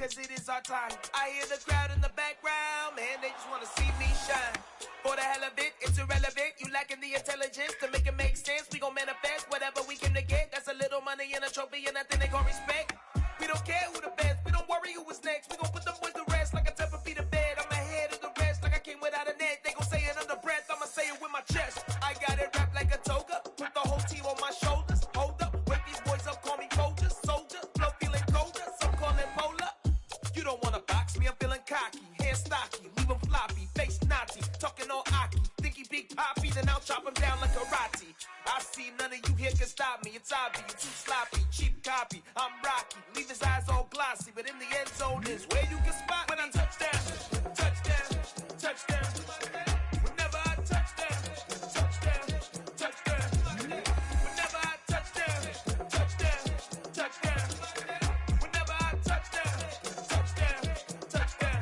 cause it is our time. I hear the crowd in the background, man, they just wanna see me shine. For the hell of it, it's irrelevant. You lacking the intelligence to make it make sense. We gon' manifest whatever we came to get. That's a little money and a trophy and nothing they gon' respect. We don't care who the best, we don't worry who was next. We gon' put them boys to rest like a temper feet of bed. I'm ahead of the rest like I came without a net. They gon' say it under breath, I'ma say it with my chest. I got it wrapped like a toga, put the whole team on my shoulders. Hold up, wake these boys up, call me Folger, soldier. Flow feeling colder, some call it polar. You don't wanna box me, I'm feeling cocky. Hair stocky, leave him floppy, face naughty. Talking all aki, think he big poppy, then I'll chop him down like karate. I see none of you here can stop me. It's obvious, too sloppy, cheap copy. I'm Rocky, leave his eyes all glossy, but in the end zone is where you can spot when I touchdown, touchdown, touchdown. Whenever I touchdown, touchdown, touchdown. Whenever I touchdown, touchdown, touchdown. Whenever I touchdown, touchdown, touchdown.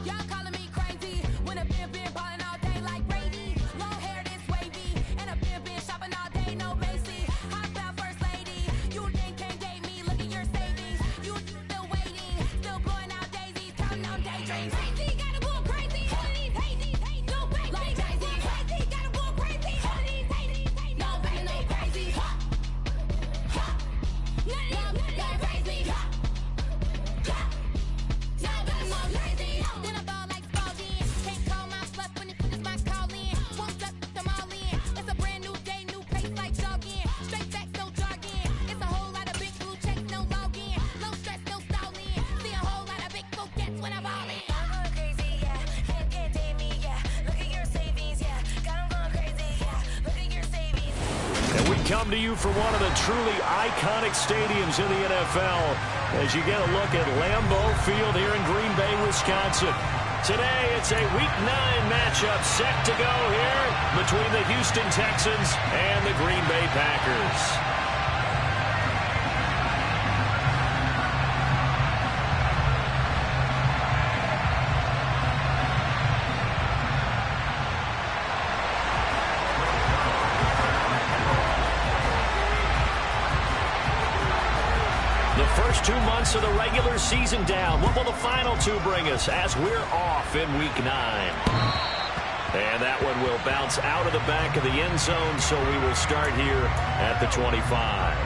Y'all calling me crazy when a been ballin' all day like Brady. Long hair this wavy, and a been shopping all day, no Macy. Hot out first lady, you think can't date me? Look at your savings, you still waiting, still blowing out daisies, counting on daydreams. Crazy, gotta go crazy. All of these hate, no baby. Like Jay-Z, crazy, gotta go crazy. All of these hate, no baby, no crazy. None of these crazy. Then I ball like Spalding. Can't call my bluff when it's my call in. Won't duck them all in. It's a brand new day, new pace like jogging. Straight facts, no jargon. It's a whole lot of big blue checks, no login. No stress, no stalling. See a whole lot of big blue gets when I ball in. I'm going crazy, yeah. Can't date me, yeah. Look at your savings, yeah. Got 'em going crazy, yeah. Look at your savings. And we come to you from one of the truly iconic stadiums in the NFL as you get a look at Lambeau Field here in Green Bay, Wisconsin. Today, it's a Week 9 matchup set to go here between the Houston Texans and the Green Bay Packers. The first 2 months of the regular season down. What will the final two bring us as we're off in Week 9? And that one will bounce out of the back of the end zone, so we will start here at the 25.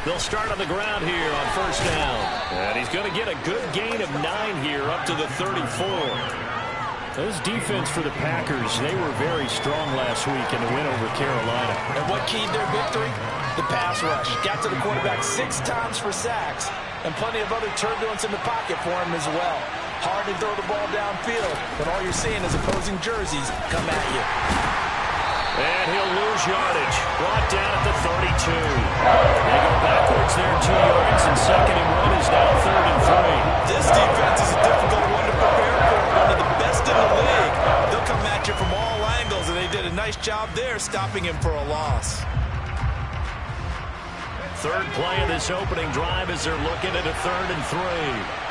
They'll start on the ground here on first down. And he's going to get a good gain of 9 here up to the 34. Those defense for the Packers, they were very strong last week in the win over Carolina. And what keyed their victory? The pass rush. Got to the quarterback 6 times for sacks, and plenty of other turbulence in the pocket for him as well. Hard to throw the ball downfield, but all you're seeing is opposing jerseys come at you. And he'll lose yardage. Brought down at the 32. They go backwards there 2 yards, and 2nd and 1 is now 3rd and 3. This defense is a difficult one to prepare for. One of the best in the league. They'll come at you from all angles, and they did a nice job there stopping him for a loss. Third play of this opening drive as they're looking at a 3rd and 3.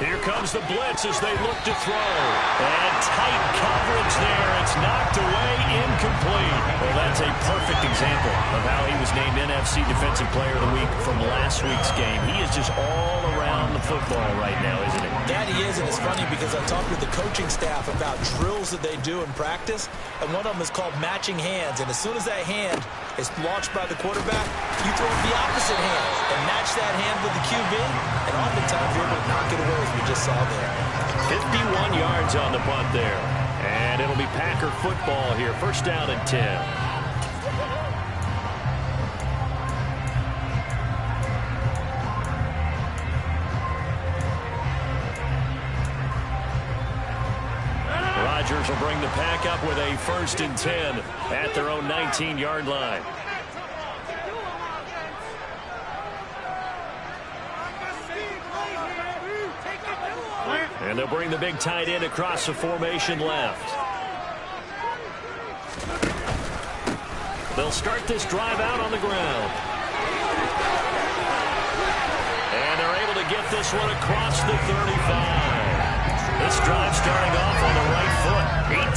Here comes the blitz as they look to throw. And tight coverage there. It's knocked away, incomplete. Well, that's a perfect example of how he was named NFC Defensive Player of the Week from last week's game. He is just all around the football right now, isn't he? That he is, and it's funny because I talked with the coaching staff about drills that they do in practice, and one of them is called matching hands. And as soon as that hand is launched by the quarterback, you throw the opposite hand and match that hand with the QB, and oftentimes you're able to knock it away as we just saw there. 51 yards on the punt there. And it'll be Packer football here. First down and 10. Rodgers will bring the pack up with a 1st and 10 at their own 19-yard line. And they'll bring the big tight end across the formation left. They'll start this drive out on the ground. And they're able to get this one across the 35. This drive starting off on the right foot,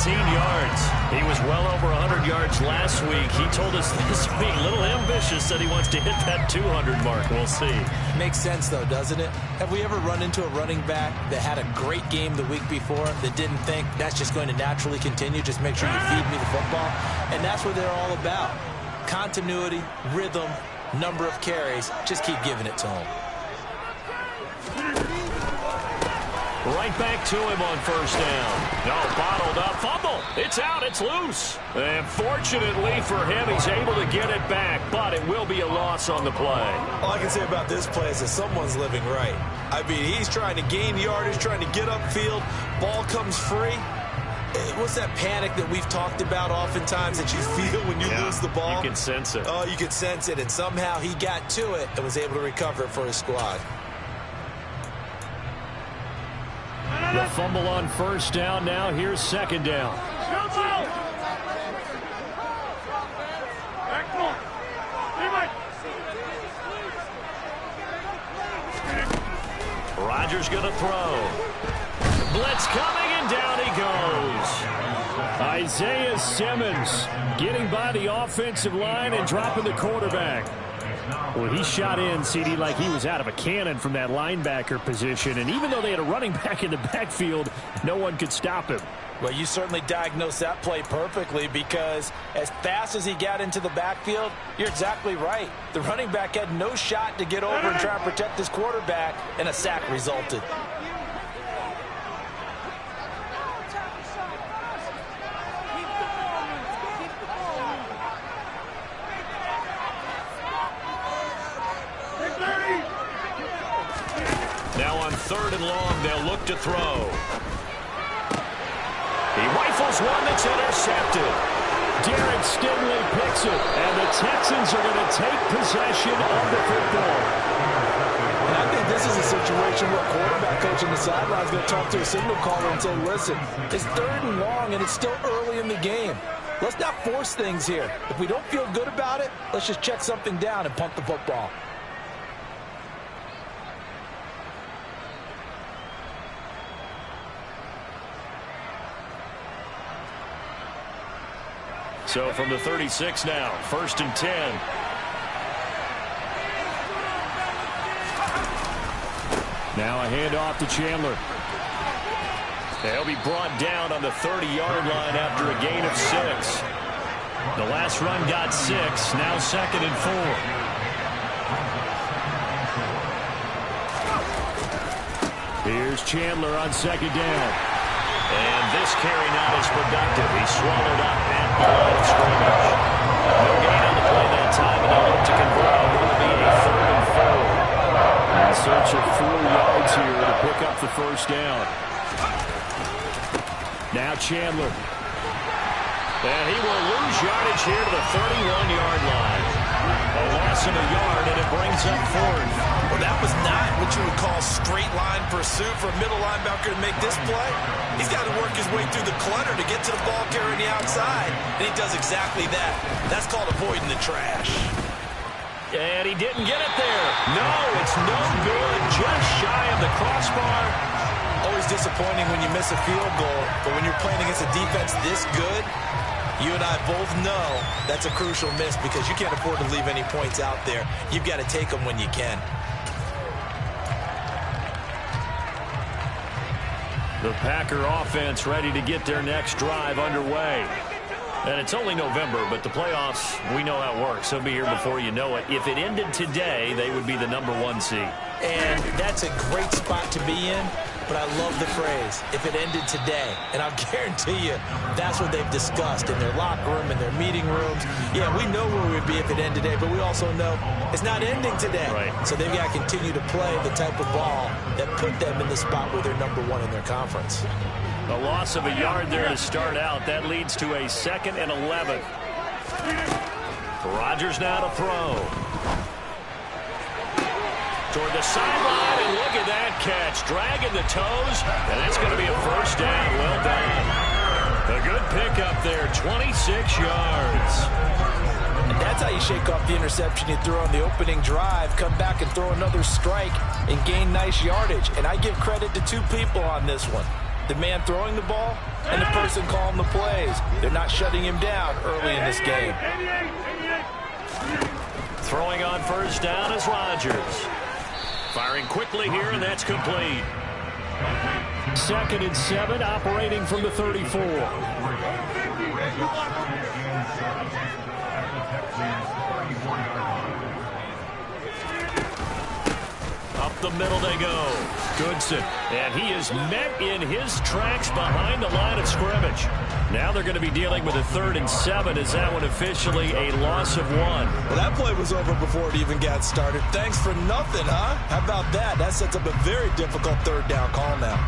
18 yards. He was well over 100 yards last week. He told us this week, a little ambitious, that he wants to hit that 200 mark. We'll see. Makes sense, though, doesn't it? Have we ever run into a running back that had a great game the week before that didn't think that's just going to naturally continue? Just make sure you feed me the football. And that's what they're all about. Continuity, rhythm, number of carries. Just keep giving it to him. Right back to him on 1st down. No, bottled up. Fumble. It's out. It's loose. And fortunately for him, he's able to get it back, but it will be a loss on the play. All I can say about this play is that someone's living right. I mean, he's trying to gain yardage, trying to get upfield. Ball comes free. What's that panic that we've talked about oftentimes that you feel when you lose the ball? You can sense it. Oh, you can sense it, and somehow he got to it and was able to recover it for his squad. The fumble on 1st down. Now here's 2nd down. Rodgers going to throw. Blitz coming, and down he goes. Isaiah Simmons getting by the offensive line and dropping the quarterback. Well, he shot in, CD, like he was out of a cannon from that linebacker position. And even though they had a running back in the backfield, no one could stop him. Well, you certainly diagnosed that play perfectly, because as fast as he got into the backfield, you're exactly right. The running back had no shot to get over and try and protect his quarterback, and a sack resulted. Now on 3rd and long, they'll look to throw. He rifles one that's intercepted. Derek Stingley picks it, and the Texans are going to take possession of the football. And I think this is a situation where a quarterback coach on the sideline is going to talk to a signal caller and say, listen, it's 3rd and long, and it's still early in the game. Let's not force things here. If we don't feel good about it, let's just check something down and punt the football. So from the 36 now, 1st and 10. Now a handoff to Chandler. They'll be brought down on the 30-yard line after a gain of 6. The last run got 6, now 2nd and 4. Here's Chandler on 2nd down. And this carry not as productive. He's swallowed up at the line of scrimmage. No gain on the play that time, and they'll look to convert. It'll be a 3rd and 4. In search of 4 yards here to pick up the 1st down. Now Chandler. And he will lose yardage here to the 31-yard line. A loss of a yard, and it brings up 4th. Well, that was not what you would call straight line pursuit for a middle linebacker to make this play. He's got to work his way through the clutter to get to the ball carrier on the outside, and he does exactly that. That's called avoiding the trash. And he didn't get it there. No, it's no good. Just shy of the crossbar. Always disappointing when you miss a field goal, but when you're playing against a defense this good, you and I both know that's a crucial miss, because you can't afford to leave any points out there. You've got to take them when you can. The Packer offense ready to get their next drive underway. And it's only November, but the playoffs, we know how it works. They'll be here before you know it. If it ended today, they would be the #1 seed. And that's a great spot to be in. but I love the phrase, if it ended today. And I'll guarantee you that's what they've discussed in their locker room, in their meeting rooms. Yeah, we know where we'd be if it ended today, but we also know it's not ending today. Right. So they've got to continue to play the type of ball that put them in the spot where they're number one in their conference. A loss of a yard there to start out. That leads to a 2nd and 11. Rodgers now to throw. Toward the sideline, and look at that catch. Dragging the toes, and that's going to be a first down. Well done. A good pickup there, 26 yards. And that's how you shake off the interception you threw on the opening drive, come back and throw another strike and gain nice yardage. And I give credit to two people on this one. The man throwing the ball and the person calling the plays. They're not shutting him down early in this game. Throwing on first down is Rodgers. Firing quickly here, and that's complete. 2nd and 7, operating from the 34. Up the middle they go. Goodson, and he is met in his tracks behind the line of scrimmage. Now they're going to be dealing with a 3rd and 7. Is that one officially a loss of 1? Well, that play was over before it even got started. Thanks for nothing, huh? How about that? That sets up a very difficult 3rd down call now.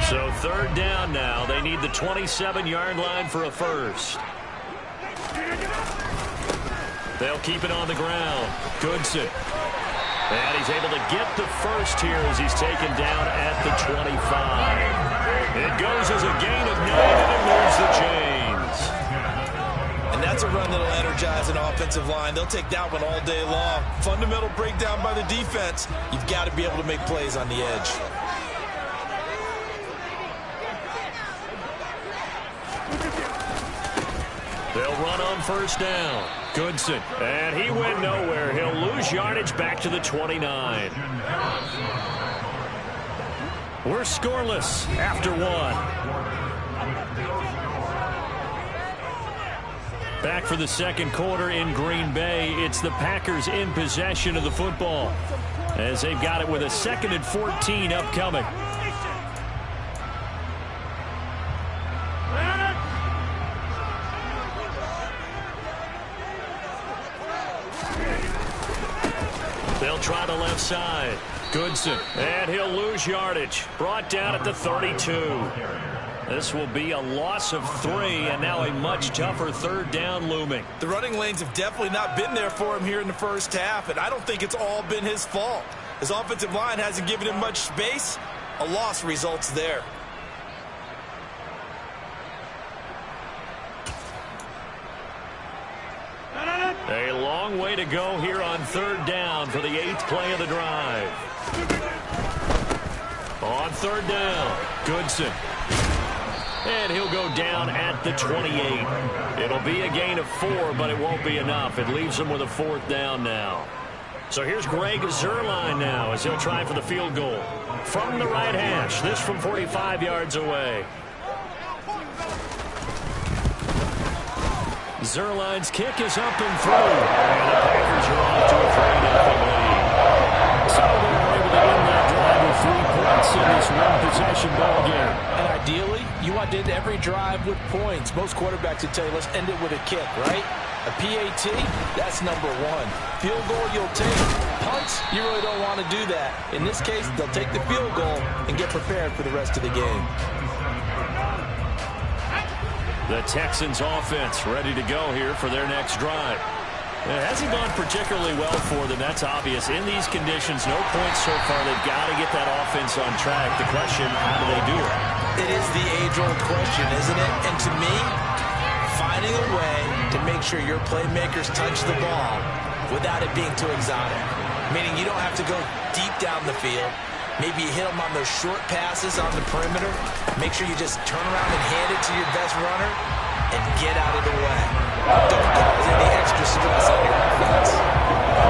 So 3rd down now. They need the 27-yard line for a first. They'll keep it on the ground. Goodson. And he's able to get the first here as he's taken down at the 25. It goes as a gain of 9, and it moves the chains. And that's a run that'll energize an offensive line. They'll take that one all day long. Fundamental breakdown by the defense. You've got to be able to make plays on the edge. They'll run on first down. Goodson, and he went nowhere. He'll lose yardage back to the 29. We're scoreless after 1. Back for the 2nd quarter in Green Bay. It's the Packers in possession of the football as they've got it with a 2nd and 14 upcoming. They'll try the left side. Goodson, and he'll lose yardage. Brought down at the 32. This will be a loss of 3, and now a much tougher 3rd down looming. The running lanes have definitely not been there for him here in the first half, and I don't think it's all been his fault. His offensive line hasn't given him much space. A loss results there. A long way to go here on 3rd down for the 8th play of the drive. On 3rd down, Goodson. And he'll go down at the 28. It'll be a gain of 4, but it won't be enough. It leaves them with a 4th down now. So here's Greg Zuerlein now as he'll try for the field goal. From the right hash, this from 45 yards away. Zuerlein's kick is up and through. And the Packers are off to a 3-0 lead. So they're able to end that drive with 3 points in this one-possession ball game. And ideally, you want to end every drive with points. Most quarterbacks would tell you, let's end it with a kick, right? A PAT, that's number 1. Field goal, you'll take. Punts, you really don't want to do that. In this case, they'll take the field goal and get prepared for the rest of the game. The Texans offense ready to go here for their next drive. It hasn't gone particularly well for them, that's obvious. In these conditions, no points so far. They've got to get that offense on track. The question, how do they do it? It is the age-old question, isn't it? And to me, finding a way to make sure your playmakers touch the ball without it being too exotic. Meaning you don't have to go deep down the field. Maybe you hit them on those short passes on the perimeter. Make sure you just turn around and hand it to your best runner and get out of the way. Don't cause any extra stress on your offense.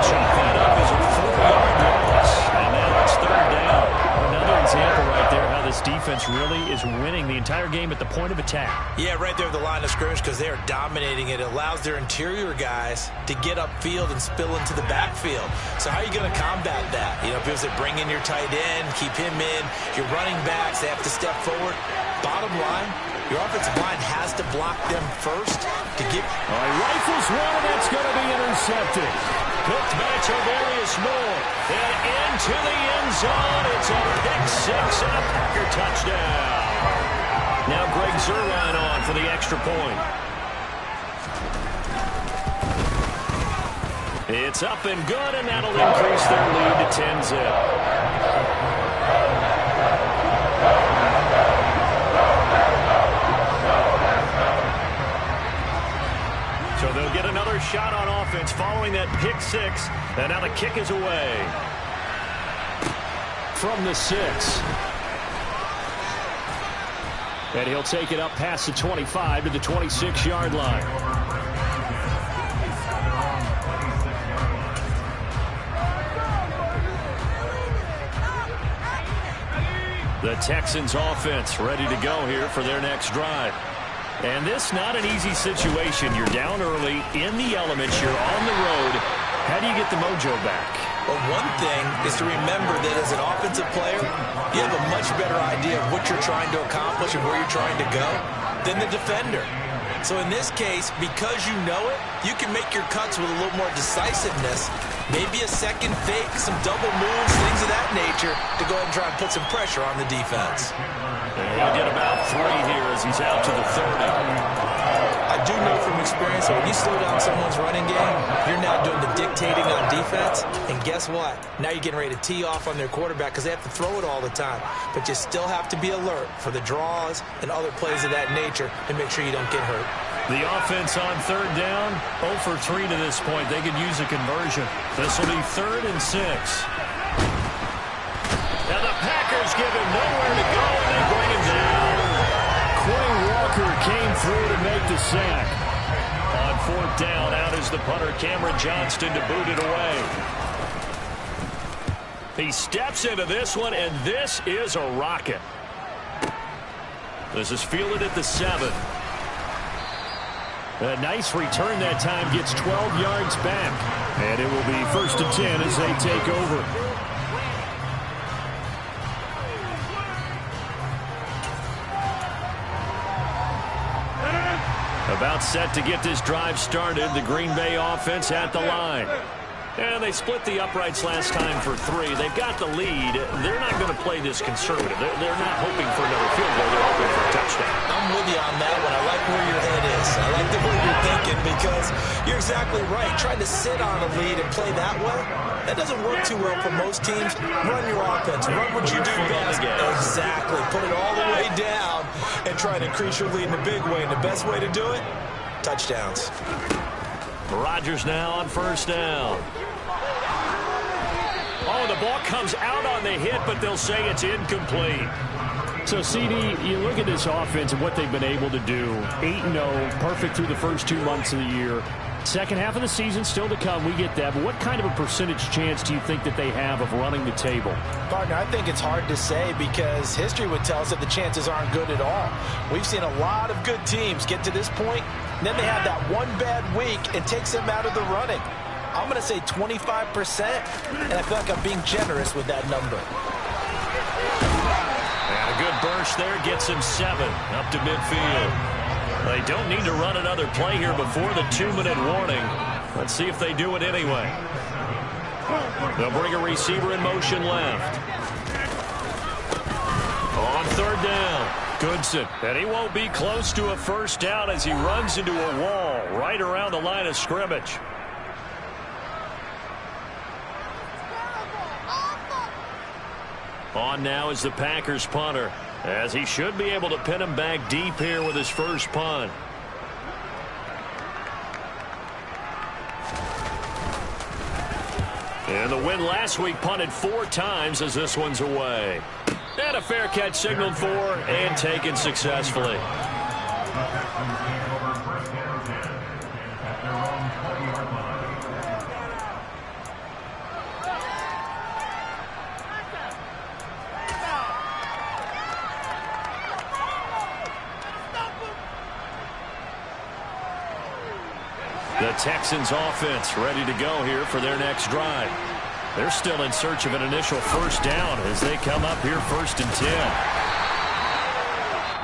Chop that up as a 4-yard loss. And now it's 3rd down. Another example right there how this defense really is winning the entire game at the point of attack. Yeah, right there at the line of scrimmage because they are dominating it. It allows their interior guys to get upfield and spill into the backfield. So how are you going to combat that? You know, people say bring in your tight end, keep him in. Your running backs, they have to step forward. Bottom line, your offensive line has to block them first to get... All right, rifles one, and that's going to be intercepted. Picked by Tavarius Moore. And into the end zone. It's a pick six and a Packer touchdown. Now Greg Zuerlein on for the extra point. It's up and good, and that'll increase their lead to 10-zip. So they'll get another shot on offense following that pick six. And now the kick is away. From the 6. And he'll take it up past the 25 to the 26-yard line. The Texans offense ready to go here for their next drive. And this not an easy situation. You're down early, in the elements, you're on the road. How do you get the mojo back? Well, one thing is to remember that as an offensive player, you have a much better idea of what you're trying to accomplish and where you're trying to go than the defender. So in this case, because you know it, you can make your cuts with a little more decisiveness. Maybe a second fake, some double moves, things of that nature to go ahead and try and put some pressure on the defense. He'll get about 3 here as he's out to the 30. I do know from experience that when you slow down someone's running game, you're now doing the dictating on defense. And guess what? Now you're getting ready to tee off on their quarterback because they have to throw it all the time. But you still have to be alert for the draws and other plays of that nature to make sure you don't get hurt. The offense on third down, 0 for 3 to this point. They could use a conversion. This will be 3rd and 6. Now the Packers give him nowhere to go, and they bring him down. Quay Walker came through to make the sack. On 4th down, out is the punter, Cameron Johnston, to boot it away. He steps into this one, and this is a rocket. This is fielded at the 7. A nice return that time, gets 12 yards back. And it will be 1st and 10 as they take over. About set to get this drive started. The Green Bay offense at the line. And they split the uprights last time for 3. They've got the lead. They're not going to play this conservative. They're not hoping for another field goal. They're hoping for a touchdown. I'm with you on that one. I like where your head is. I like the way you're thinking because you're exactly right. Trying to sit on a lead and play that way, that doesn't work too well for most teams. Run your offense. Run what you do best. Exactly. Put it all the way down and try to increase your lead in a big way. And the best way to do it, touchdowns. Rodgers now on 1st down. Oh, the ball comes out on the hit, but they'll say it's incomplete. So, CD, you look at this offense and what they've been able to do. 8-0, perfect through the first 2 months of the year. Second half of the season still to come, we get that. But what kind of a percentage chance do you think that they have of running the table? Partner, I think it's hard to say because history would tell us that the chances aren't good at all. We've seen a lot of good teams get to this point, and then they have that one bad week and takes them out of the running. I'm going to say 25%, and I feel like I'm being generous with that number. And a good burst there gets him 7 up to midfield. They don't need to run another play here before the 2-minute warning. Let's see if they do it anyway. They'll bring a receiver in motion left. On 3rd down, Goodson. And he won't be close to a 1st down as he runs into a wall right around the line of scrimmage. On now is the Packers punter, as he should be able to pin him back deep here with his first punt. And the win last week punted 4 times as this one's away. And a fair catch signaled for and taken successfully. Texans offense ready to go here for their next drive. They're still in search of an initial first down as they come up here 1st and 10.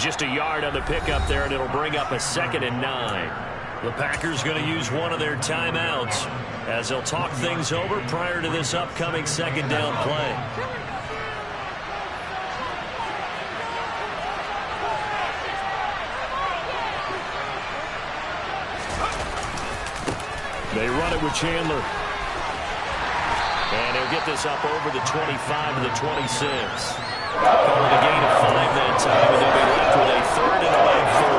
Just a yard on the pickup there, and it'll bring up a 2nd and 9. The Packers going to use one of their timeouts as they'll talk things over prior to this upcoming 2nd down play. They run it with Chandler. And he'll get this up over the 25 to the 26. Call it a gain of 5 that time, and they'll be left with a 3rd and about 4.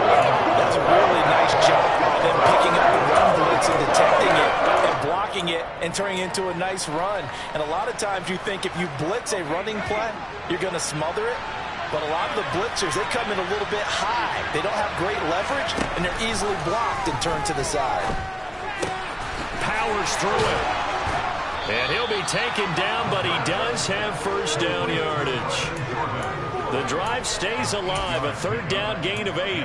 That's a really nice job by them picking up the run blitz and detecting it and blocking it and turning it into a nice run. And a lot of times you think if you blitz a running play, you're going to smother it. But a lot of the blitzers, they come in a little bit high. They don't have great leverage, and they're easily blocked and turned to the side. Powers through it. And he'll be taken down, but he does have first down yardage. The drive stays alive, a 3rd down gain of 8.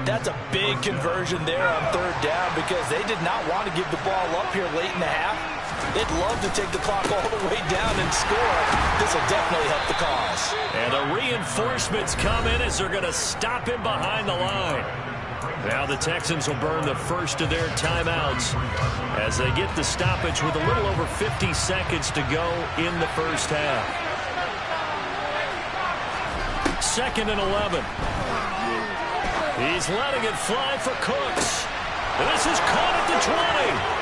That's a big conversion there on 3rd down because they did not want to give the ball up here late in the half. They'd love to take the clock all the way down and score. This will definitely help the cause. And the reinforcements come in as they're going to stop him behind the line. Now the Texans will burn the first of their timeouts as they get the stoppage with a little over 50 seconds to go in the first half. 2nd and 11. He's letting it fly for Cooks. And this is caught at the 20.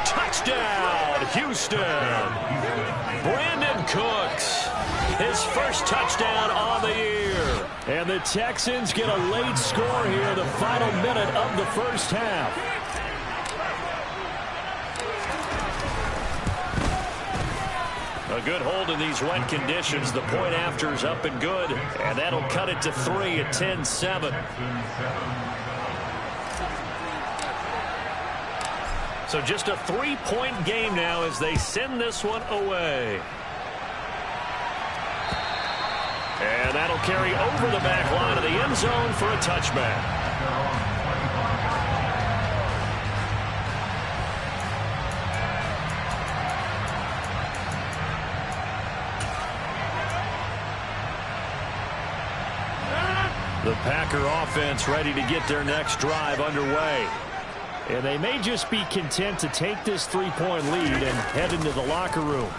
Touchdown, Houston. Brandon Cooks. His first touchdown on the year. And the Texans get a late score here in the final minute of the first half. A good hold in these wet conditions. The point after is up and good. And that'll cut it to 3 at 10-7. So just a 3-point game now as they send this one away. And that'll carry over the back line of the end zone for a touchback. The Packer offense ready to get their next drive underway. And they may just be content to take this 3-point lead and head into the locker room.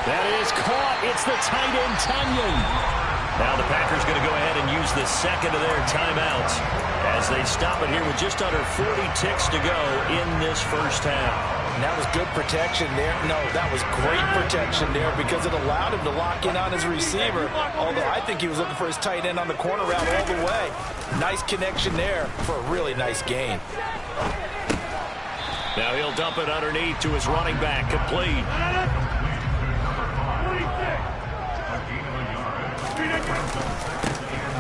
That is caught. It's the tight end, Tunyon. Now the Packers going to go ahead and use the 2nd of their timeouts as they stop it here with just under 40 ticks to go in this first half. And that was good protection there. No, that was great protection there because it allowed him to lock in on his receiver. Although I think he was looking for his tight end on the corner route all the way. Nice connection there for a really nice gain. Now he'll dump it underneath to his running back, complete.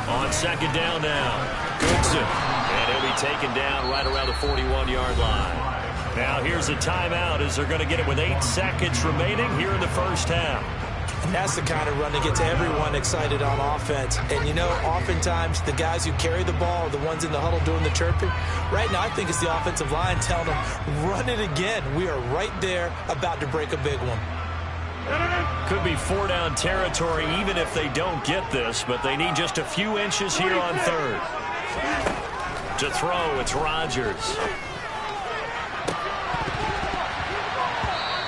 On 2nd down now, Goodson. And he'll be taken down right around the 41-yard line. Now here's a timeout as they're going to get it with 8 seconds remaining here in the first half. And that's the kind of run that gets everyone excited on offense. And, you know, oftentimes the guys who carry the ball are the ones in the huddle doing the chirping. Right now I think it's the offensive line telling them, run it again. We are right there about to break a big one. Could be 4-down territory even if they don't get this, but they need just a few inches here on 3rd. To throw, it's Rodgers.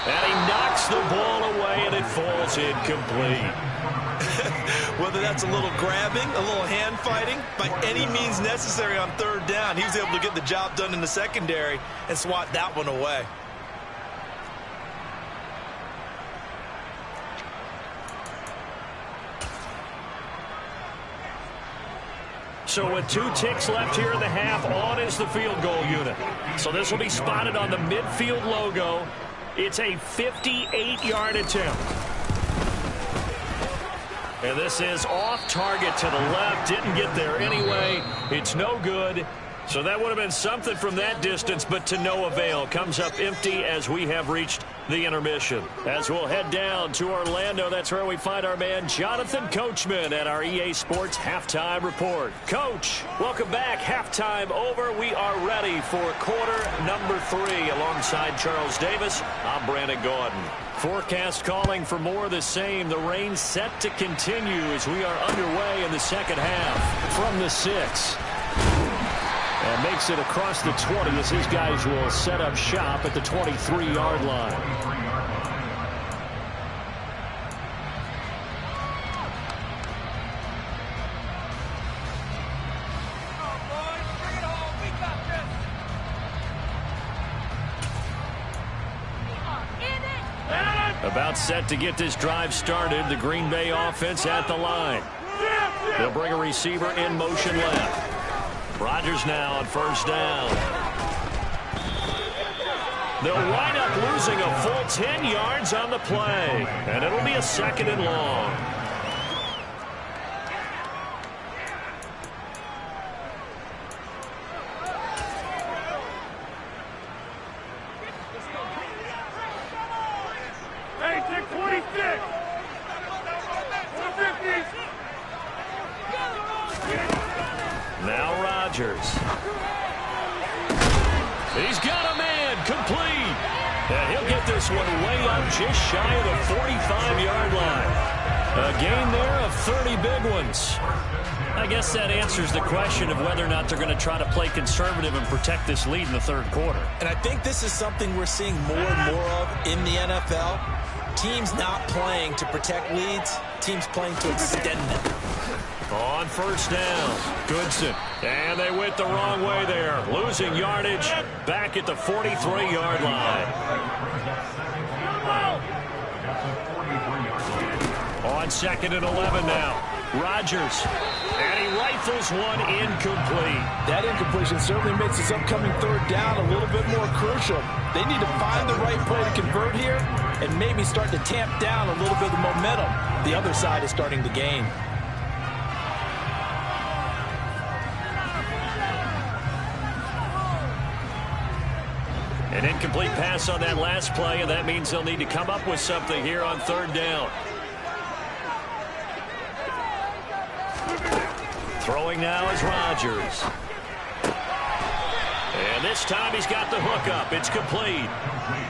And he knocks the ball away, and it falls incomplete. Whether that's a little grabbing, a little hand fighting, by any means necessary on 3rd down, he was able to get the job done in the secondary and swat that one away. So with 2 ticks left here in the half, on is the field goal unit. So this will be spotted on the midfield logo. It's a 58-yard attempt. And this is off target to the left. Didn't get there anyway. It's no good. So that would have been something from that distance, but to no avail. Comes up empty as we have reached the intermission. As we'll head down to Orlando, that's where we find our man Jonathan Coachman at our EA Sports Halftime Report. Coach, welcome back. Halftime over. We are ready for quarter number 3. Alongside Charles Davis, I'm Brandon Gaudin. Forecast calling for more of the same. The rain set to continue as we are underway in the second half. From the 6. And makes it across the 20 as his guys will set up shop at the 23-yard line. About set to get this drive started. The Green Bay offense at the line. They'll bring a receiver in motion left. Rodgers now on first down. They'll wind up losing a full 10 yards on the play. And it'll be a 2nd and long. Now Rodgers. He's got a man complete. And he'll get this one way up just shy of the 45-yard line. A gain there of 30 big ones. I guess that answers the question of whether or not they're going to try to play conservative and protect this lead in the third quarter. And I think this is something we're seeing more and more of in the NFL. Teams not playing to protect leads, teams playing to extend them. On first down, Goodson. And they went the wrong way there. Losing yardage back at the 43-yard line. On 2nd and 11 now. Rodgers. And he rifles one incomplete. That incompletion certainly makes this upcoming third down a little bit more crucial. They need to find the right play to convert here and maybe start to tamp down a little bit of momentum the other side is starting to gain. An incomplete pass on that last play, and that means they'll need to come up with something here on third down. Throwing now is Rodgers. And this time he's got the hook up. It's complete.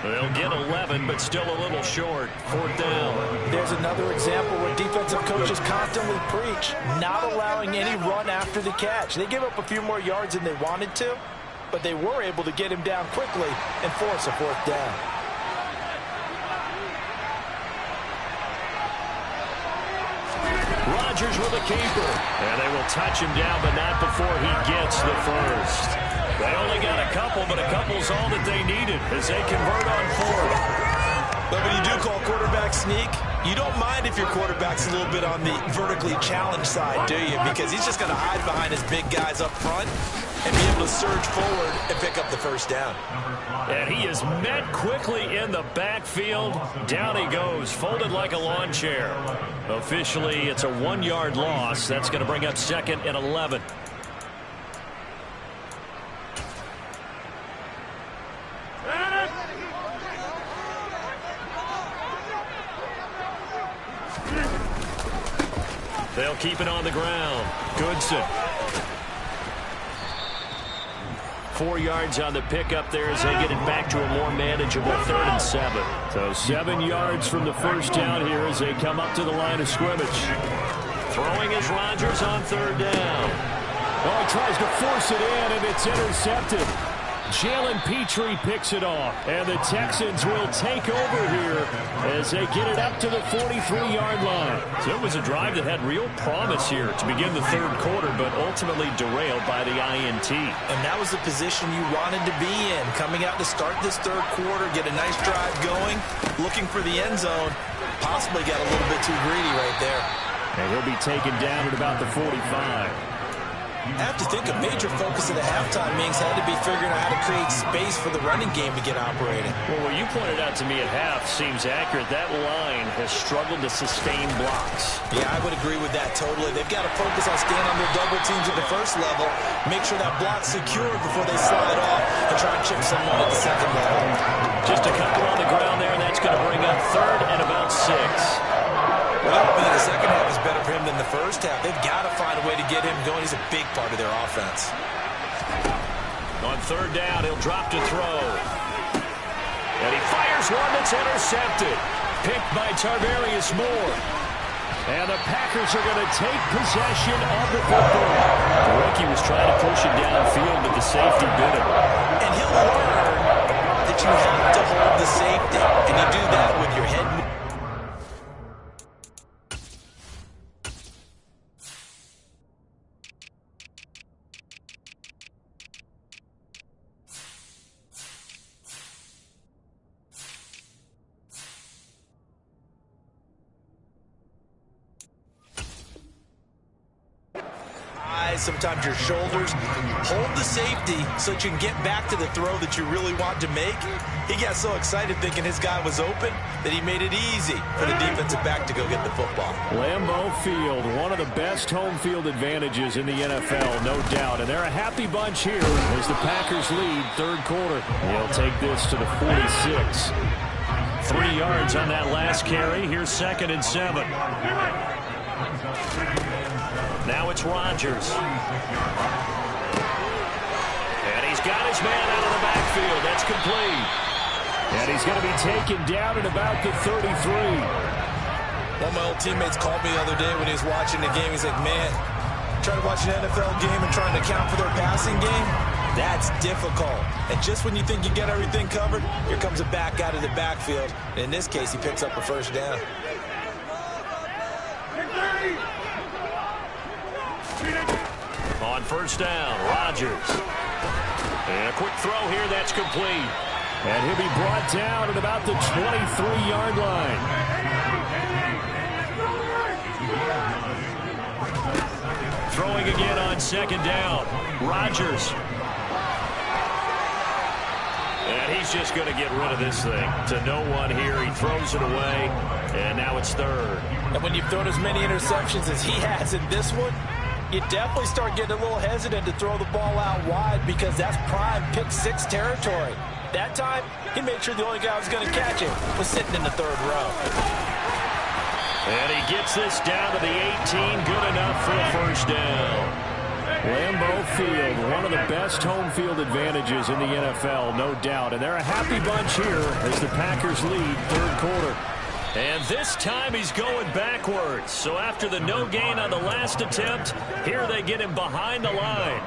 They'll get 11, but still a little short. 4th down. There's another example where defensive coaches constantly preach, not allowing any run after the catch. They give up a few more yards than they wanted to, but they were able to get him down quickly and force a 4th down. Rodgers with a keeper. And they will touch him down, but not before he gets the first. They only got a couple, but a couple's all that they needed as they convert on 4th. But when you do call quarterback sneak, you don't mind if your quarterback's a little bit on the vertically challenged side, do you? Because he's just going to hide behind his big guys up front and be able to surge forward and pick up the first down. And he is met quickly in the backfield. Down he goes, folded like a lawn chair. Officially, it's a 1-yard loss. That's going to bring up 2nd and 11. They'll keep it on the ground. Goodson. 4 yards on the pickup there as they get it back to a more manageable 3rd and 7. So 7 yards from the first down here as they come up to the line of scrimmage. Throwing is Rodgers on 3rd down. Oh, he tries to force it in, and it's intercepted. Jalen Petrie picks it off, and the Texans will take over here as they get it up to the 43-yard line. So it was a drive that had real promise here to begin the third quarter, but ultimately derailed by the INT. And that was the position you wanted to be in, coming out to start this third quarter, get a nice drive going, looking for the end zone, possibly got a little bit too greedy right there. And he'll be taken down at about the 45. I have to think a major focus of the halftime meetings had to be figuring out how to create space for the running game to get operating. Well, what you pointed out to me at half seems accurate. That line has struggled to sustain blocks. Yeah, I would agree with that totally. They've got to focus on staying on their double teams at the first level, make sure that block's secure before they slide off, and try and chip someone at the second level. Just a couple on the ground there, and that's going to bring up 3rd and about 6. Well, I don't think the second half is better for him than the first half. They've got to find a way to get him going. He's a big part of their offense. On 3rd down, he'll drop to throw. And he fires one that's intercepted. Picked by Tarvarius Moore. And the Packers are going to take possession of the football. The rookie was trying to push it downfield, but the safety bit him. And he'll learn that you have to hold the safety. And you do that with your head movement. Sometimes your shoulders. Hold the safety so that you can get back to the throw that you really want to make. He got so excited thinking his guy was open that he made it easy for the defensive back to go get the football. Lambeau Field, one of the best home field advantages in the NFL, no doubt. And they're a happy bunch here as the Packers lead 3rd quarter. They'll take this to the 46. 3 yards on that last carry. Here's 2nd and 7. Now it's Rodgers. And he's got his man out of the backfield. That's complete. And he's going to be taken down at about the 33. One of my old teammates called me the other day when he was watching the game. He's like, man, trying to watch an NFL game and trying to account for their passing game, that's difficult. And just when you think you get everything covered, here comes a back out of the backfield. And in this case, he picks up a 1st down. On 1st down, Rodgers. And a quick throw here, that's complete. And he'll be brought down at about the 23-yard line. Throwing again on 2nd down, Rodgers. And he's just going to get rid of this thing to no one here. He throws it away, and now it's 3rd. And when you've thrown as many interceptions as he has in this one, you definitely start getting a little hesitant to throw the ball out wide because that's prime pick 6 territory. That time, he made sure the only guy who was going to catch it was sitting in the 3rd row. And he gets this down to the 18, good enough for a 1st down. Lambeau Field, one of the best home field advantages in the NFL, no doubt. And they're a happy bunch here as the Packers lead 3rd quarter. And this time he's going backwards. So after the no gain on the last attempt, here they get him behind the line.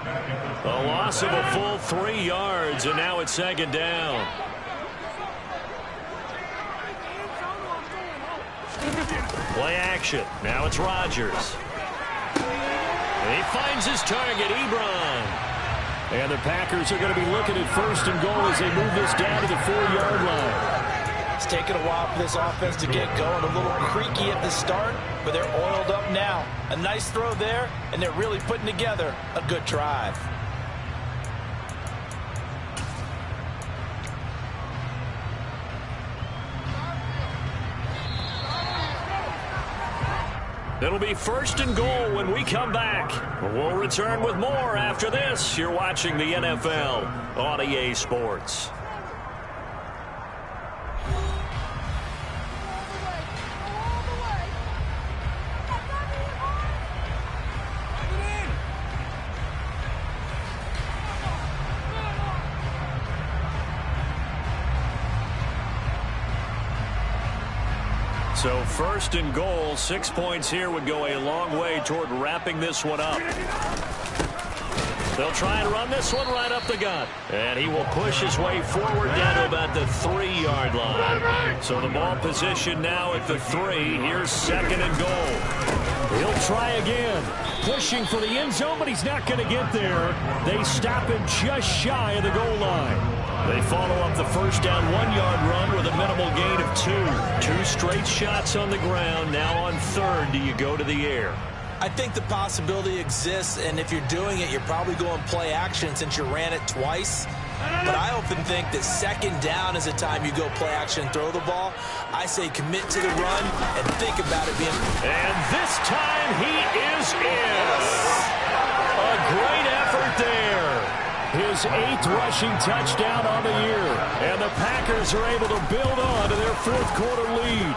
A loss of a full 3 yards, and now it's 2nd down. Play action. Now it's Rodgers. And he finds his target, Ebron. And the Packers are going to be looking at 1st and goal as they move this down to the 4-yard line. It's taken a while for this offense to get going. A little creaky at the start, but they're oiled up now. A nice throw there, and they're really putting together a good drive. It'll be 1st and goal when we come back. We'll return with more after this. You're watching the NFL on EA Sports. So 1st and goal, 6 points here would go a long way toward wrapping this one up. They'll try and run this one right up the gut. And he will push his way forward down to about the 3-yard line. So the ball position now at the 3. Here's 2nd and goal. He'll try again. Pushing for the end zone, but he's not going to get there. They stop him just shy of the goal line. They follow up the 1st down 1-yard run with a minimal gain of 2. 2 straight shots on the ground. Now on 3rd, do you go to the air? I think the possibility exists, and if you're doing it, you're probably going play action since you ran it twice. But I often think that second down is the time you go play action and throw the ball. I say commit to the run and think about it being... And this time he is in. A great effort there. His 8th rushing touchdown on the year. And the Packers are able to build on to their 4th quarter lead.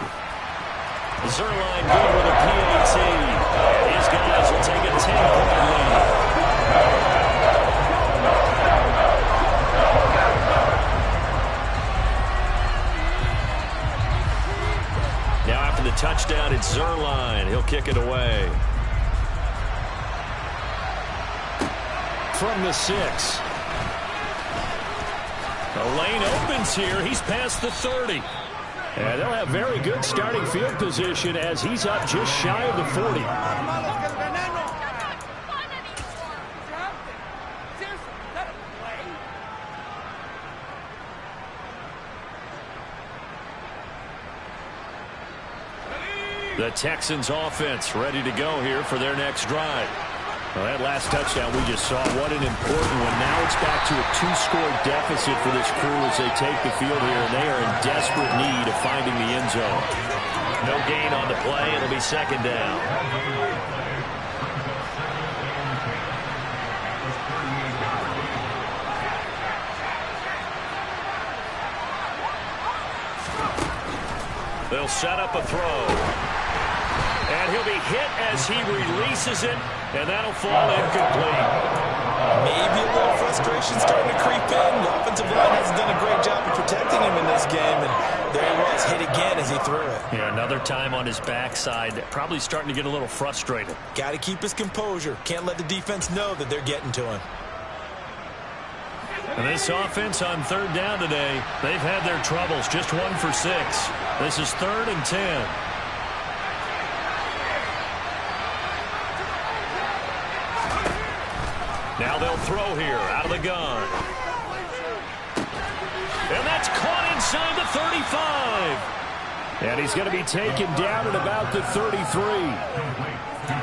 Zuerlein good with a PAT. These guys will take a 10-point lead. Now after the touchdown, it's Zuerlein. He'll kick it away. From the 6. The lane opens here. He's past the 30. And they'll have very good starting field position as he's up just shy of the 40. The Texans offense ready to go here for their next drive. Well, that last touchdown we just saw, what an important one. Now it's back to a 2-score deficit for this crew as they take the field here, and they are in desperate need of finding the end zone. No gain on the play. It'll be second down. They'll set up a throw. And he'll be hit as he releases it, and that'll fall incomplete. Maybe a little frustration starting to creep in. The offensive line hasn't done a great job of protecting him in this game, and there he was, hit again as he threw it. Yeah, another time on his backside, probably starting to get a little frustrated. Got to keep his composure. Can't let the defense know that they're getting to him. And this offense on 3rd down today, they've had their troubles, just 1 for 6. This is 3rd and 10. Now they'll throw here out of the gun. And that's caught inside the 35. And he's going to be taken down at about the 33.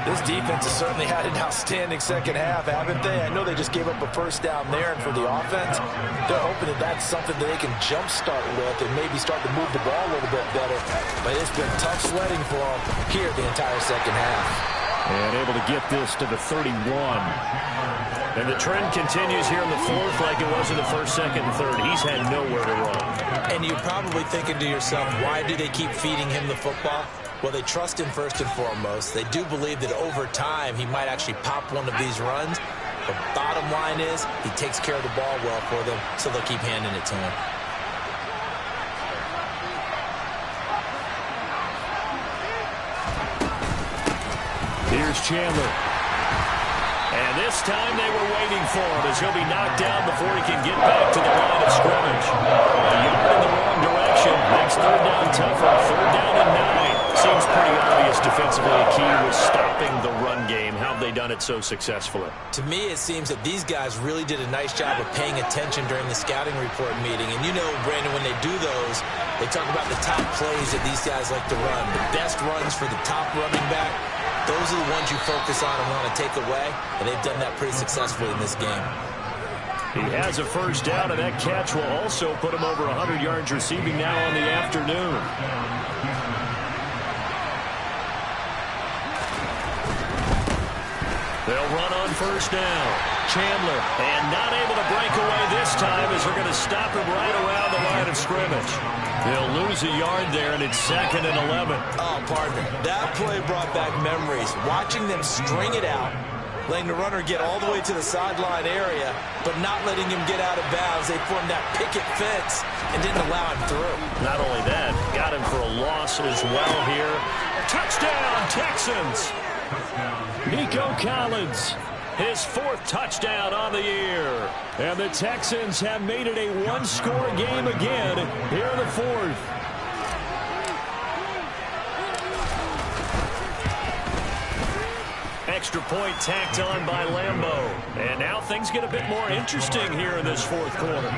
This defense has certainly had an outstanding second half, haven't they? I know they just gave up a first down there, and for the offense, they're hoping that that's something that they can jumpstart with and maybe start to move the ball a little bit better. But it's been tough sledding for them here the entire second half. And able to get this to the 31. And the trend continues here in the 4th like it was in the 1st, 2nd, and 3rd. He's had nowhere to run. And you're probably thinking to yourself, why do they keep feeding him the football? Well, they trust him first and foremost. They do believe that over time he might actually pop one of these runs. But bottom line is he takes care of the ball well for them, so they'll keep handing it to him. Here's Chandler. And this time they were waiting for him as he'll be knocked down before he can get back to the line of scrimmage. A yard in the wrong direction. Makes 3rd down tougher. 3rd down and 9. Seems pretty obvious defensively a key was stopping the run game. How have they done it so successfully? To me, it seems that these guys really did a nice job of paying attention during the scouting report meeting. And you know, Brandon, when they do those, they talk about the top plays that these guys like to run. The best runs for the top running back. Those are the ones you focus on and want to take away, and they've done that pretty successfully in this game. He has a first down, and that catch will also put him over 100 yards receiving now on the afternoon. They'll run on first down. Chandler, and not able to break away this time as they're going to stop him right around the line of scrimmage. They'll lose a yard there, and it's 2nd and 11. Oh, partner, that play brought back memories. Watching them string it out, letting the runner get all the way to the sideline area, but not letting him get out of bounds. They formed that picket fence and didn't allow him through. Not only that, got him for a loss as well here. Touchdown, Texans! Nico Collins. His 4th touchdown on the year. And the Texans have made it a 1-score game again here in the 4th. Extra point tacked on by Lambo. And now things get a bit more interesting here in this 4th quarter.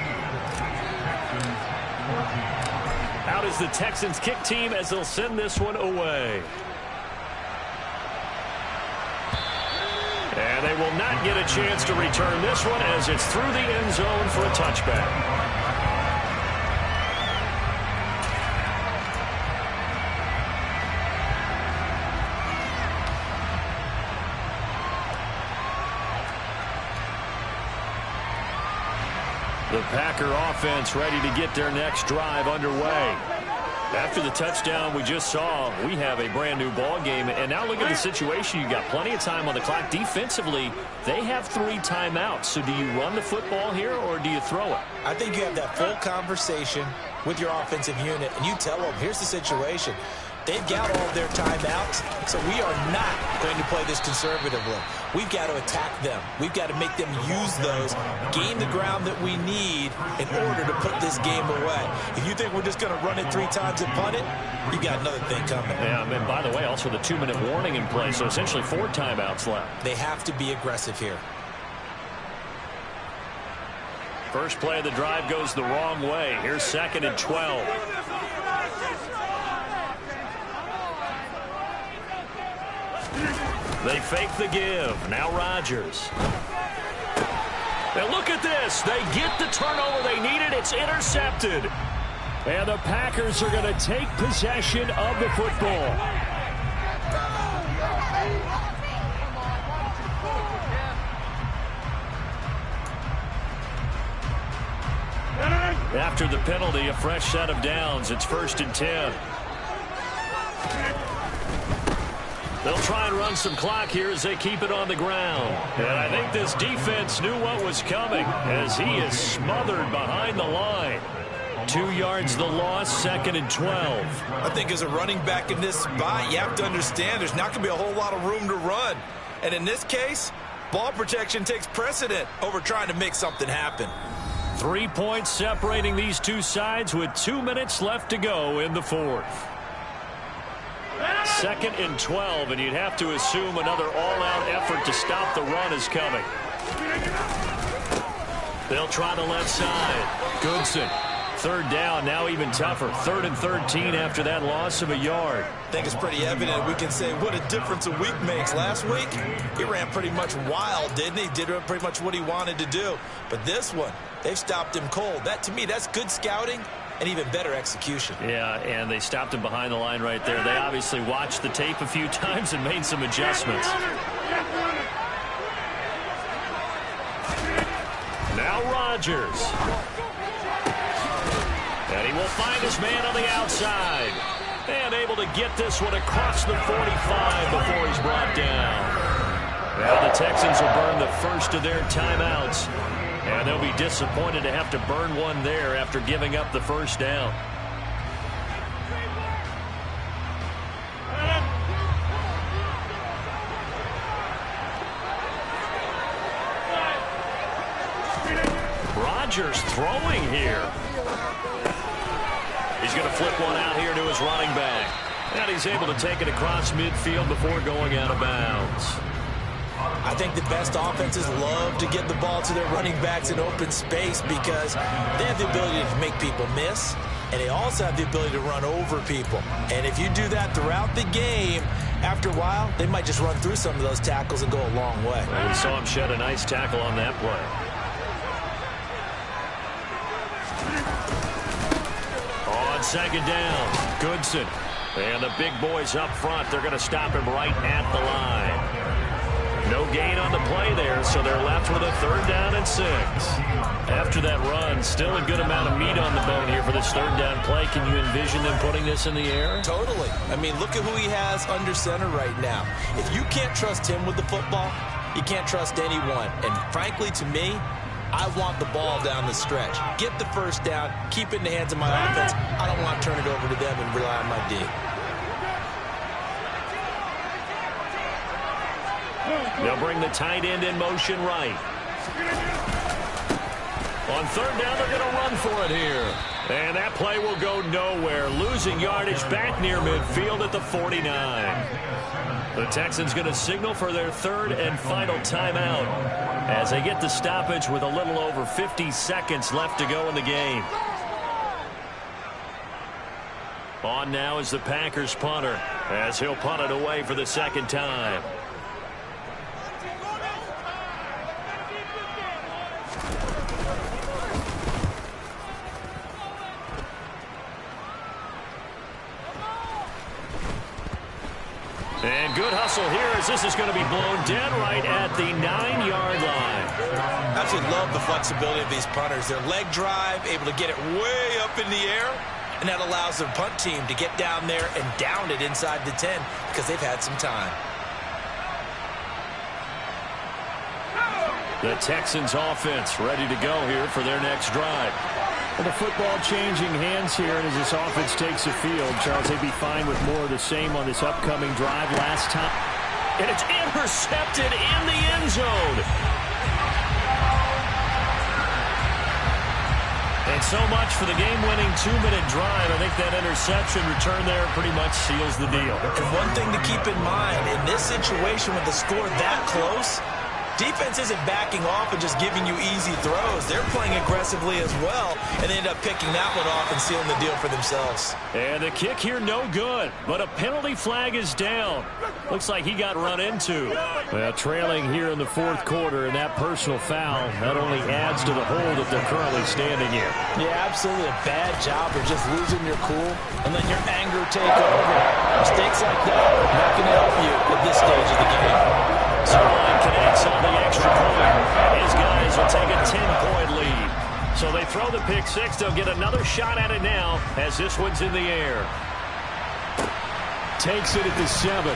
Out is the Texans kick team as they'll send this one away. And they will not get a chance to return this one as it's through the end zone for a touchback. The Packer offense ready to get their next drive underway. After the touchdown we just saw, we have a brand new ball game. And now look at the situation. You got plenty of time on the clock. Defensively, they have 3 timeouts. So do you run the football here or do you throw it? I think you have that full conversation with your offensive unit, and you tell them, here's the situation. They've got all of their timeouts, so we are not going to play this conservatively. We've got to attack them. We've got to make them use those, gain the ground that we need in order to put this game away. If you think we're just going to run it 3 times and punt it, you got another thing coming. Yeah, and by the way, also the 2-minute warning in play, so essentially 4 timeouts left. They have to be aggressive here. First play of the drive goes the wrong way. Here's 2nd and 12. They fake the give. Now Rodgers. And look at this. They get the turnover they needed. It's intercepted. And the Packers are going to take possession of the football. After the penalty, a fresh set of downs. It's 1st and 10. They'll try and run some clock here as they keep it on the ground. And I think this defense knew what was coming as he is smothered behind the line. 2 yards the loss, 2nd and 12. I think as a running back in this spot, you have to understand there's not going to be a whole lot of room to run. And in this case, ball protection takes precedent over trying to make something happen. 3 points separating these two sides with 2 minutes left to go in the 4th. 2nd and 12, and you'd have to assume another all-out effort to stop the run is coming. They'll try the left side. Goodson. 3rd down, now even tougher. 3rd and 13 after that loss of a yard. I think it's pretty evident. We can say what a difference a week makes. Last week, he ran pretty much wild, didn't he? Did pretty much what he wanted to do. But this one, they've stopped him cold. That, to me, that's good scouting and even better execution. Yeah, and they stopped him behind the line right there. They obviously watched the tape a few times and made some adjustments. Now Rodgers. And he will find his man on the outside. And able to get this one across the 45 before he's brought down. Now the Texans will burn the first of their timeouts. And they'll be disappointed to have to burn one there after giving up the first down. Rodgers throwing here. He's going to flip one out here to his running back. And he's able to take it across midfield before going out of bounds. I think the best offenses love to get the ball to their running backs in open space because they have the ability to make people miss, and they also have the ability to run over people. And if you do that throughout the game, after a while, they might just run through some of those tackles and go a long way. Well, we saw him shed a nice tackle on that play. On 2nd down, Goodson. And the big boys up front, they're going to stop him right at the line. No gain on the play there, so they're left with a 3rd down and 6. After that run, still a good amount of meat on the bone here for this 3rd down play. Can you envision them putting this in the air? Totally. I mean, look at who he has under center right now. If you can't trust him with the football, you can't trust anyone. And frankly, to me, I want the ball down the stretch. Get the first down, keep it in the hands of my offense. I don't want to turn it over to them and rely on my D. They'll bring the tight end in motion right. On 3rd down, they're going to run for it here. And that play will go nowhere. Losing yardage back near midfield at the 49. The Texans going to signal for their 3rd and final timeout as they get the stoppage with a little over 50 seconds left to go in the game. On now is the Packers punter as he'll punt it away for the 2nd time. And good hustle here as this is going to be blown dead right at the 9-yard line. I absolutely love the flexibility of these punters. Their leg drive, able to get it way up in the air, and that allows their punt team to get down there and down it inside the 10 because they've had some time. The Texans offense ready to go here for their next drive. Well, the football changing hands here, and as this offense takes the field, Charles, they'd be fine with more of the same on this upcoming drive last time. And it's intercepted in the end zone. And so much for the game-winning 2-minute drive. I think that interception return there pretty much seals the deal. And one thing to keep in mind, in this situation with the score that close, defense isn't backing off and just giving you easy throws. They're playing aggressively as well, and they end up picking that one off and sealing the deal for themselves. And the kick here no good, but a penalty flag is down. Looks like he got run into. Well, trailing here in the fourth quarter, and that personal foul not only adds to the hole that they're currently standing in. Yeah, absolutely a bad job of just losing your cool and letting your anger take over. Mistakes like that are not going to help you at this stage of the game. Zerline connects on the extra point. His guys will take a 10-point lead. So they throw the pick six. They'll get another shot at it now as this one's in the air. Takes it at the 7.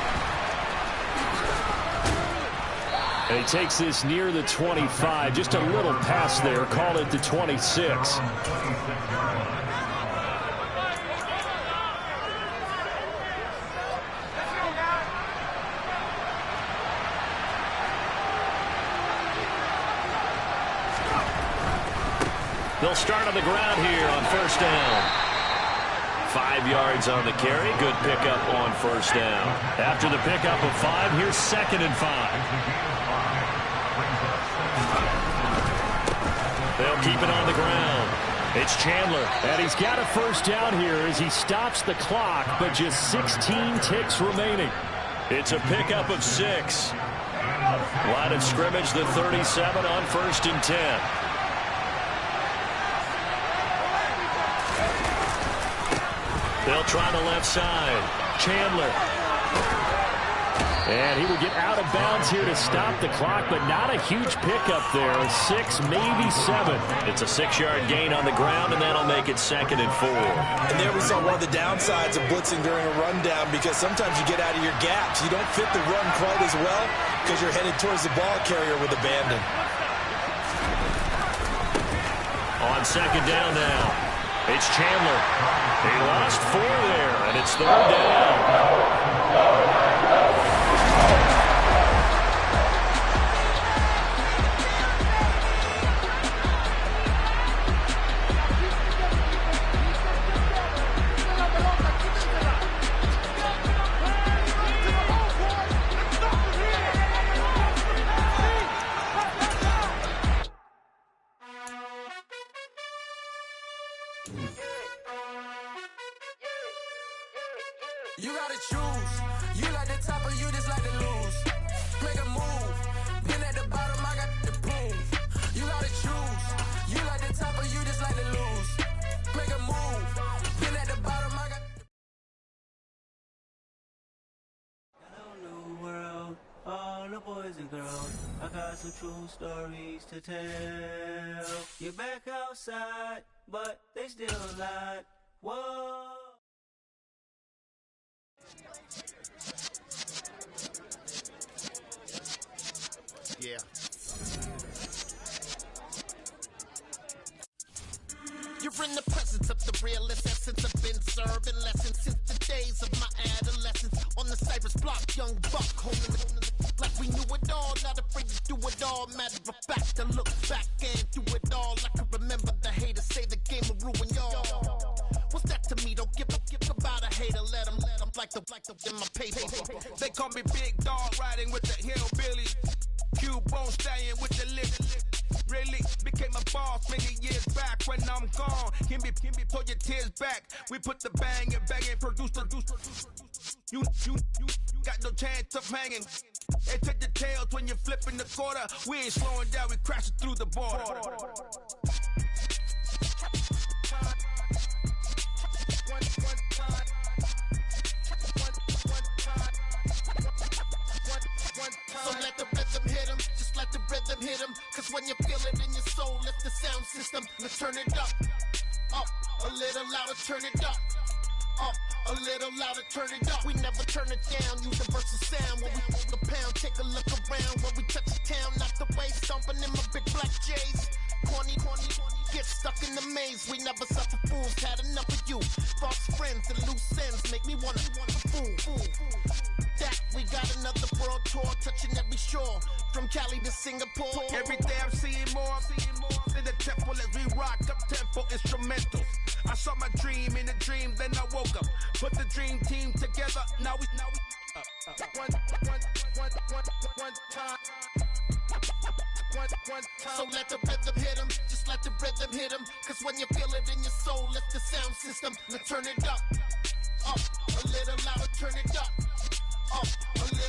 And he takes this near the 25. Just a little pass there. Call it the 26. They'll start on the ground here on first down. 5 yards on the carry. Good pickup on first down. After the pickup of 5, here's 2nd and 5. They'll keep it on the ground. It's Chandler. And he's got a first down here as he stops the clock, but just 16 ticks remaining. It's a pickup of 6. Line of scrimmage, the 37 on 1st and 10. They'll try the left side. Chandler. And he will get out of bounds here to stop the clock, but not a huge pickup there. 6, maybe 7. It's a 6-yard gain on the ground, and that'll make it 2nd and 4. And there we saw one of the downsides of blitzing during a rundown, because sometimes you get out of your gaps. You don't fit the run quite as well because you're headed towards the ball carrier with abandon. On 2nd down now. It's Chandler. He lost 4 there, and it's 3rd down. You gotta choose. You like the top or you just like to lose. Make a move. Been at the bottom, I got the proof. You gotta choose. You like the top or you just like to lose. Make a move. Been at the bottom, I got the Hello, new world, all the boys and girls. I got some true stories to tell. You're back outside, but they still lied. Whoa. Yeah. You're in the presence of the realest essence. I've been serving lessons since the days of my adolescence. On the Cypress block, young buck holding it like we knew it all. Not afraid to do it all. Matter of fact, to look back and do it all. I can remember the haters say the game will ruin y'all. What's that to me? Don't give about a hater. Let them like the in my paper. They call me Big Dog, riding with the hillbilly. Cubone staying with the lift. Really became a boss many years back. When I'm gone, can be pull your tears back. We put the bang and produce. You got no chance of hanging. They take the tails when you're flipping the quarter. We ain't slowing down, we crashing through the border. louder, turn it up. Up, a little louder, turn it up. We never turn it down, universal sound. When we hold the pound, take a look around. When we touch the town, knock the way, stomping in my big black J's. Corny, get stuck in the maze. We never suffer fools, had enough of you. False friends and loose ends make me wanna fool. That we got another world tour, touching every shore, from Cali to Singapore. Every day I'm seeing more in the temple as we rock up tempo instrumentals. I saw my dream in a dream, then I woke up. Put the dream team together. Now we one time. So let the rhythm hit him, just let the rhythm hit him. Cause when you feel it in your soul, lift the sound system. Now turn it up, a little louder, turn it up, a little